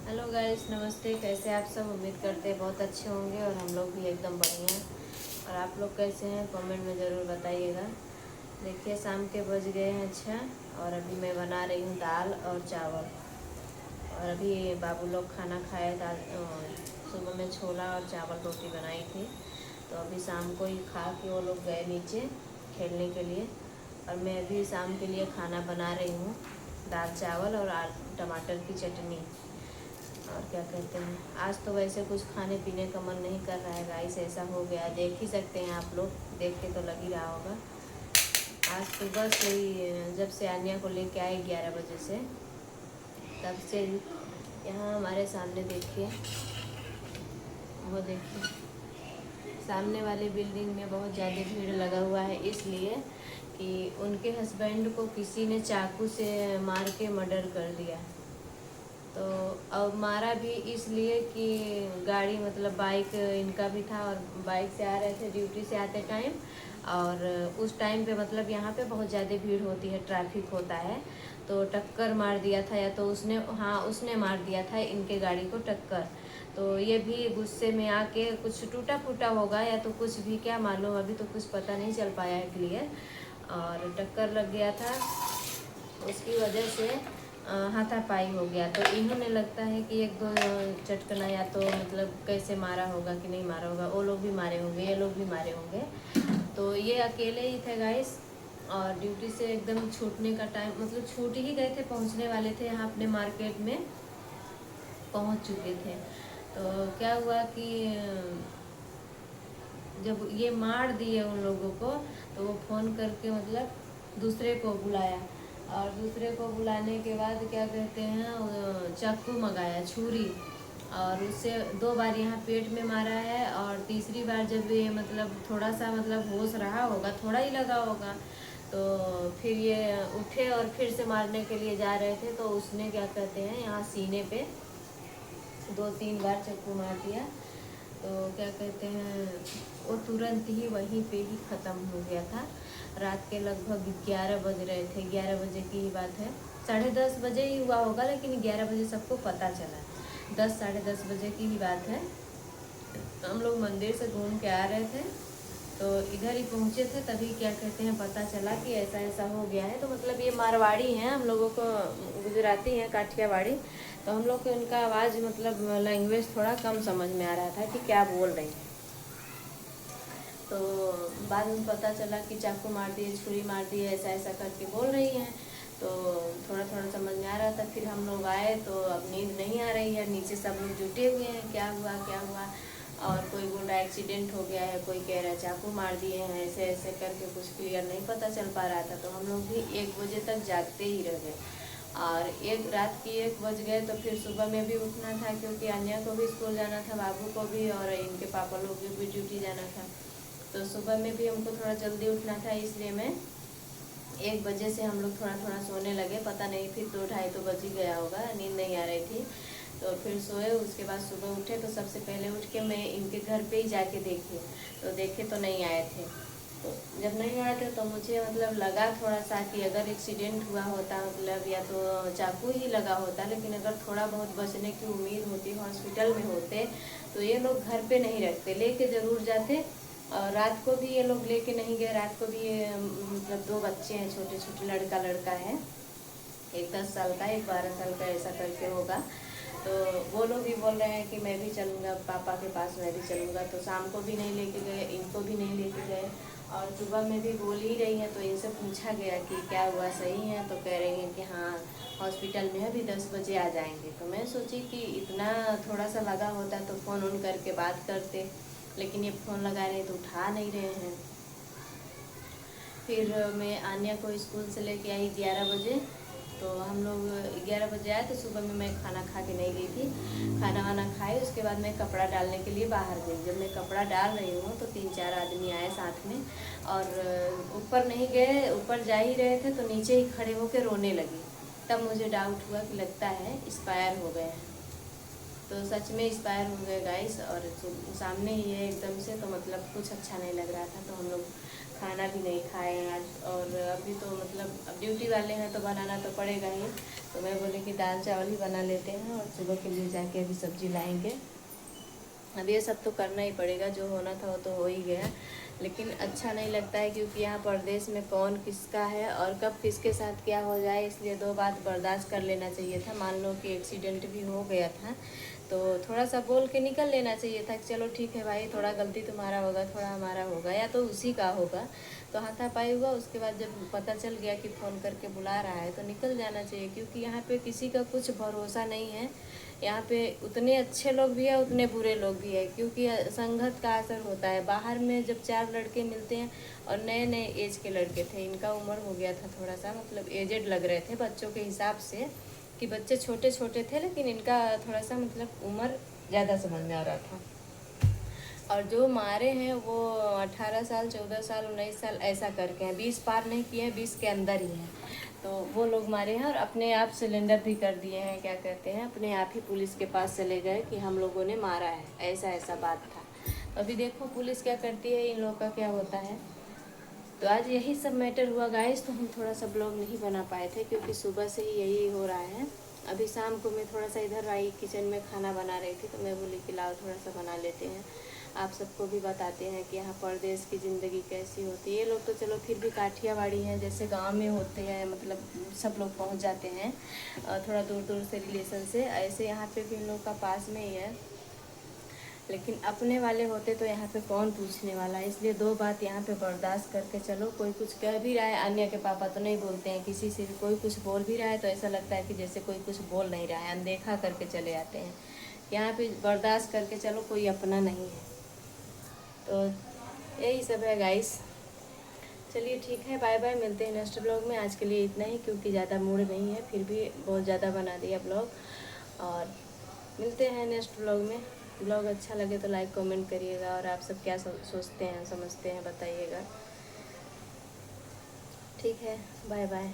Hello guys, नमस्ते। कैसे आप सब? उम्मीद करते हैं बहुत अच्छे होंगे और हम लोग भी एकदम बढ़िया। और आप लोग कैसे हैं कमेंट में ज़रूर बताइएगा। देखिए, शाम के बज गए हैं 6 और अभी मैं बना रही हूँ दाल और चावल। और अभी बाबू लोग खाना खाए। सुबह में छोला और चावल रोटी बनाई थी, तो अभी शाम को ही खा के वो लोग गए नीचे खेलने के लिए। और मैं अभी शाम के लिए खाना बना रही हूँ, दाल चावल और टमाटर की चटनी। और क्या कहते हैं, आज तो वैसे कुछ खाने पीने का मन नहीं कर रहा है गाइस। ऐसा हो गया, देख ही सकते हैं आप लोग, देख के तो लग ही रहा होगा। आज सुबह से ही जब से आन्या को लेके आए 11 बजे से, तब से यहाँ हमारे सामने देखिए, वो देखिए सामने वाले बिल्डिंग में बहुत ज़्यादा भीड़ लगा हुआ है, इसलिए कि उनके हस्बैंड को किसी ने चाकू से मार के मर्डर कर दिया। तो अब मारा भी इसलिए कि गाड़ी मतलब बाइक इनका भी था और बाइक से आ रहे थे ड्यूटी से आते टाइम। और उस टाइम पे मतलब यहाँ पे बहुत ज़्यादा भीड़ होती है, ट्रैफिक होता है, तो टक्कर मार दिया था। या तो उसने मार दिया था इनके गाड़ी को टक्कर। तो ये भी गुस्से में आके कुछ टूटा फूटा होगा या तो कुछ भी, क्या मालूम, अभी तो कुछ पता नहीं चल पाया है क्लियर। और टक्कर लग गया था, उसकी वजह से हाथापाई हो गया। तो इन्होंने लगता है कि एक दो चटकना, या तो मतलब कैसे मारा होगा कि नहीं मारा होगा, वो लोग भी मारे होंगे, ये लोग भी मारे होंगे। तो ये अकेले ही थे गाइस। और ड्यूटी से एकदम छूटने का टाइम, मतलब छूट ही गए थे, पहुंचने वाले थे यहाँ अपने मार्केट में, पहुंच चुके थे। तो क्या हुआ कि जब ये मार दिए उन लोगों को, तो वो फ़ोन करके मतलब दूसरे को बुलाया। और दूसरे को बुलाने के बाद क्या कहते हैं, चाकू मंगाया, छुरी। और उससे 2 बार यहाँ पेट में मारा है। और तीसरी बार जब ये मतलब थोड़ा सा मतलब होश रहा होगा, थोड़ा ही लगा होगा, तो फिर ये उठे और फिर से मारने के लिए जा रहे थे, तो उसने क्या कहते हैं यहाँ सीने पे 2-3 बार चाकू मार दिया। तो क्या कहते हैं, वो तुरंत ही वहीं पे ही ख़त्म हो गया था। रात के लगभग 11 बज रहे थे, 11 बजे की ही बात है। 10:30 बजे ही हुआ होगा, लेकिन 11 बजे सबको पता चला। 10 साढ़े 10 बजे की ही बात है। तो हम लोग मंदिर से घूम के आ रहे थे, तो इधर ही पहुँचे थे, तभी क्या कहते हैं पता चला कि ऐसा ऐसा हो गया है। तो मतलब ये मारवाड़ी हैं, हम लोगों को गुजराती हैं, काठियावाड़ी। तो हम लोग को इनका आवाज़ मतलब लैंग्वेज थोड़ा कम समझ में आ रहा था कि क्या बोल रही हैं। तो बाद में पता चला कि चाकू मार दिए, छुरी मार दी, ऐसा ऐसा करके बोल रही हैं। तो थोड़ा थोड़ा समझ में आ रहा था। फिर हम लोग आए तो अब नींद नहीं आ रही है, नीचे सब लोग जुटे हुए हैं, क्या हुआ क्या हुआ। और कोई बोल रहा है एक्सीडेंट हो गया है, कोई कह रहा है चाकू मार दिए हैं, ऐसे ऐसे करके कुछ क्लियर नहीं पता चल पा रहा था। तो हम लोग भी 1 बजे तक जागते ही रह गए। और रात की 1 बज गए। तो फिर सुबह में भी उठना था, क्योंकि अन्या को भी स्कूल जाना था, बाबू को भी, और इनके पापा लोग भी ड्यूटी जाना था। तो सुबह में भी हमको थोड़ा जल्दी उठना था, इसलिए मैं 1 बजे से हम लोग थोड़ा थोड़ा सोने लगे। पता नहीं फिर 2-2:30 तो बज ही गया होगा, नींद नहीं आ रही थी। तो फिर सोए, उसके बाद सुबह उठे तो सबसे पहले उठ के मैं इनके घर पे ही जाके देखी। तो देखे तो नहीं आए थे। तो जब नहीं आए थे तो मुझे मतलब लगा थोड़ा सा कि अगर एक्सीडेंट हुआ होता, मतलब या तो चाकू ही लगा होता, लेकिन अगर थोड़ा बहुत बचने की उम्मीद होती, हॉस्पिटल में होते, तो ये लोग घर पे नहीं रखते, लेके ज़रूर जाते। और रात को भी ये लोग लेके नहीं गए। रात को भी मतलब 2 बच्चे हैं, छोटे छोटे, लड़का लड़का है, एक 10 साल का, एक 12 साल का, ऐसा करके होगा। तो वो लोग भी बोल रहे हैं कि मैं भी चलूँगा पापा के पास, मैं भी चलूँगा। तो शाम को भी नहीं लेके गए, इनको भी नहीं लेके गए। और सुबह में भी बोल ही रही हैं, तो इनसे पूछा गया कि क्या हुआ, सही है? तो कह रही हैं कि हाँ हॉस्पिटल में अभी 10 बजे आ जाएंगे। तो मैं सोची कि इतना थोड़ा सा लगा होता तो फ़ोन ऑन करके बात करते, लेकिन ये फ़ोन लगा रहे तो उठा नहीं रहे हैं। फिर मैं आन्या को स्कूल से लेके आई 11 बजे। तो हम लोग 11 बजे आए, तो सुबह में मैं खाना खा के नहीं गई थी। खाना वाना खाए, उसके बाद मैं कपड़ा डालने के लिए बाहर गई। जब मैं कपड़ा डाल रही हूँ तो 3-4 आदमी आए साथ में, और ऊपर नहीं गए, ऊपर जा ही रहे थे तो नीचे ही खड़े होकर रोने लगी। तब मुझे डाउट हुआ कि लगता है एक्सपायर हो गए हैं। तो सच में एक्सपायर हो गए गाइस, और सामने ही है एकदम से, तो मतलब कुछ अच्छा नहीं लग रहा था। तो हम लोग खाना भी नहीं खाए हैं आज। और अभी तो मतलब अब ड्यूटी वाले हैं तो बनाना तो पड़ेगा ही। तो मैं बोली कि दाल चावल ही बना लेते हैं और सुबह के लिए जाके अभी सब्जी लाएंगे। अब ये सब तो करना ही पड़ेगा, जो होना था वो तो हो ही गया। लेकिन अच्छा नहीं लगता है क्योंकि यहाँ परदेश में कौन किसका है और कब किसके साथ क्या हो जाए, इसलिए दो बात बर्दाश्त कर लेना चाहिए था। मान लो कि एक्सीडेंट भी हो गया था तो थोड़ा सा बोल के निकल लेना चाहिए था कि चलो ठीक है भाई, थोड़ा गलती तुम्हारा होगा, थोड़ा हमारा होगा, या तो उसी का होगा। तो हाथापाई हुआ, उसके बाद जब पता चल गया कि फ़ोन करके बुला रहा है तो निकल जाना चाहिए, क्योंकि यहाँ पे किसी का कुछ भरोसा नहीं है। यहाँ पे उतने अच्छे लोग भी हैं, उतने बुरे लोग भी हैं, क्योंकि संगत का असर होता है। बाहर में जब 4 लड़के मिलते हैं और नए नए एज के लड़के थे, इनका उम्र हो गया था थोड़ा सा, मतलब एजेड लग रहे थे बच्चों के हिसाब से, कि बच्चे छोटे छोटे थे, लेकिन इनका थोड़ा सा मतलब उम्र ज़्यादा समझ में आ रहा था। और जो मारे हैं वो 18 साल, 14 साल, 19 साल ऐसा करके हैं, 20 पार नहीं किए हैं, 20 के अंदर ही हैं। तो वो लोग मारे हैं और अपने आप सिलेंडर भी कर दिए हैं, क्या कहते हैं, अपने आप ही पुलिस के पास चले गए कि हम लोगों ने मारा है, ऐसा ऐसा बात था। तो अभी देखो पुलिस क्या करती है, इन लोगों का क्या होता है। तो आज यही सब मैटर हुआ गाइस। तो हम थोड़ा सा ब्लॉग नहीं बना पाए थे क्योंकि सुबह से ही यही हो रहा है। अभी शाम को मैं थोड़ा सा इधर आई, किचन में खाना बना रही थी, तो मैं बोली कि लाओ थोड़ा सा बना लेते हैं, आप सबको भी बताते हैं कि यहाँ परदेश की ज़िंदगी कैसी होती है। ये लोग तो चलो फिर भी काठियावाड़ी हैं, जैसे गांव में होते हैं, मतलब सब लोग पहुँच जाते हैं थोड़ा दूर दूर से रिलेशन से, ऐसे यहाँ पे भी इन लोग का पास में ही है। लेकिन अपने वाले होते तो यहाँ पे कौन पूछने वाला है, इसलिए दो बात यहाँ पे बर्दाश्त करके चलो। कोई कुछ कह भी रहा है, अन्य के पापा तो नहीं बोलते हैं किसी से भी, कोई कुछ बोल भी रहा है तो ऐसा लगता है कि जैसे कोई कुछ बोल नहीं रहा है, अनदेखा करके चले आते हैं। यहाँ पे बर्दाश्त करके चलो, कोई अपना नहीं है। तो यही सब है गाइस। चलिए ठीक है, बाय बाय, मिलते हैं नेक्स्ट ब्लॉग में। आज के लिए इतना ही, क्योंकि ज़्यादा मूड नहीं है, फिर भी बहुत ज़्यादा बना दिया ब्लॉग। और मिलते हैं नेक्स्ट ब्लॉग में। ब्लॉग अच्छा लगे तो लाइक कमेंट करिएगा, और आप सब क्या सोचते हैं समझते हैं बताइएगा। ठीक है, बाय बाय।